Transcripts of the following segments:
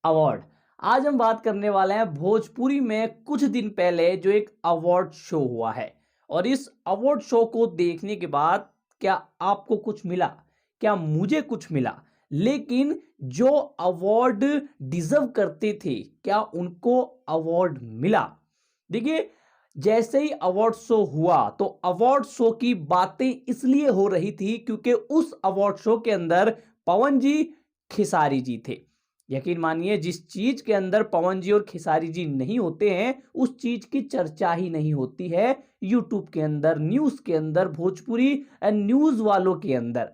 Award. आज हम बात करने वाले हैं भोजपुरी में कुछ दिन पहले जो एक अवार्ड शो हुआ है। और इस अवार्ड शो को देखने के बाद क्या आपको कुछ मिला, क्या मुझे कुछ मिला, लेकिन जो अवार्ड डिजर्व करते थे क्या उनको अवार्ड मिला? देखिए, जैसे ही अवार्ड शो हुआ तो अवार्ड शो की बातें इसलिए हो रही थी क्योंकि उस अवार्ड शो के अंदर पवन जी, खेसारी जी थे। यकीन मानिए, जिस चीज के अंदर पवन जी और खेसारी जी नहीं होते हैं उस चीज की चर्चा ही नहीं होती है यूट्यूब के अंदर, न्यूज के अंदर, भोजपुरी न्यूज वालों के अंदर।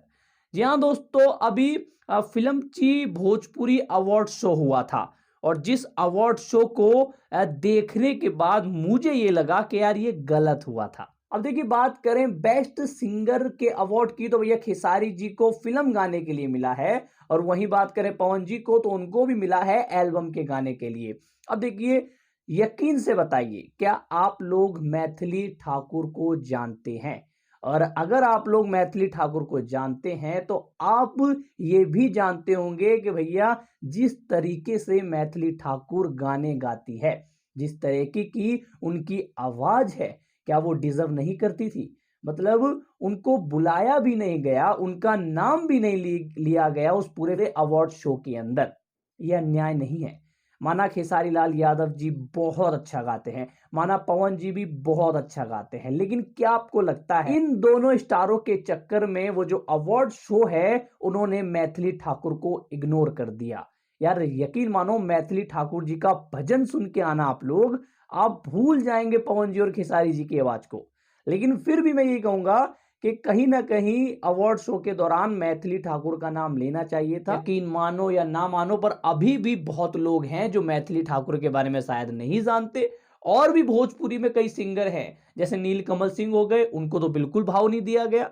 जी हाँ दोस्तों, अभी फिल्म ची भोजपुरी अवार्ड शो हुआ था और जिस अवार्ड शो को देखने के बाद मुझे ये लगा कि यार ये गलत हुआ था। अब देखिए, बात करें बेस्ट सिंगर के अवार्ड की तो भैया खेसारी जी को फिल्म गाने के लिए मिला है और वहीं बात करें पवन जी को तो उनको भी मिला है एल्बम के गाने के लिए। अब देखिए, यकीन से बताइए, क्या आप लोग मैथिली ठाकुर को जानते हैं? और अगर आप लोग मैथिली ठाकुर को जानते हैं तो आप ये भी जानते होंगे कि भैया जिस तरीके से मैथिली ठाकुर गाने गाती है, जिस तरीके की उनकी आवाज है, क्या वो डिजर्व नहीं करती थी? मतलब उनको बुलाया भी नहीं गया, उनका नाम भी नहीं लिया गया उस पूरे अवार्ड शो के अंदर। यह अन्याय नहीं है। माना खेसारी लाल यादव जी बहुत अच्छा गाते हैं, माना पवन जी भी बहुत अच्छा गाते हैं, लेकिन क्या आपको लगता है इन दोनों स्टारों के चक्कर में वो जो अवार्ड शो है उन्होंने मैथिली ठाकुर को इग्नोर कर दिया? यार यकीन मानो, मैथिली ठाकुर जी का भजन सुन के आना आप लोग, आप भूल जाएंगे पवन जी और खेसारी जी की आवाज को। लेकिन फिर भी मैं ये कहूंगा कि कहीं ना कहीं अवार्ड शो के दौरान मैथिली ठाकुर का नाम लेना चाहिए था। यकीन मानो या ना मानो, पर अभी भी बहुत लोग हैं जो मैथिली ठाकुर के बारे में शायद नहीं जानते। और भी भोजपुरी में कई सिंगर हैं, जैसे नीलकमल सिंह हो गए, उनको तो बिल्कुल भाव नहीं दिया गया।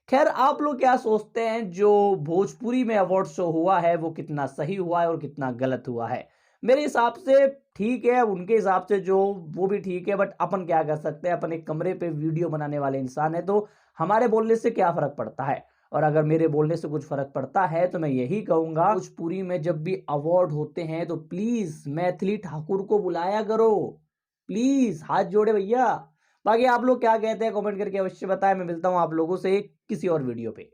खैर, आप लोग क्या सोचते हैं जो भोजपुरी में अवार्ड शो हुआ है वो कितना सही हुआ है और कितना गलत हुआ है? मेरे हिसाब से ठीक है, उनके हिसाब से जो वो भी ठीक है, बट अपन क्या कर सकते हैं? अपन एक कमरे पे वीडियो बनाने वाले इंसान है, तो हमारे बोलने से क्या फर्क पड़ता है? और अगर मेरे बोलने से कुछ फर्क पड़ता है तो मैं यही कहूंगा, भोजपुरी में जब भी अवार्ड होते हैं तो प्लीज मैथिली ठाकुर को बुलाया करो। प्लीज, हाथ जोड़े भैया। बाकी आप लोग क्या कहते हैं कमेंट करके अवश्य बताएं। मैं मिलता हूं आप लोगों से किसी और वीडियो पे।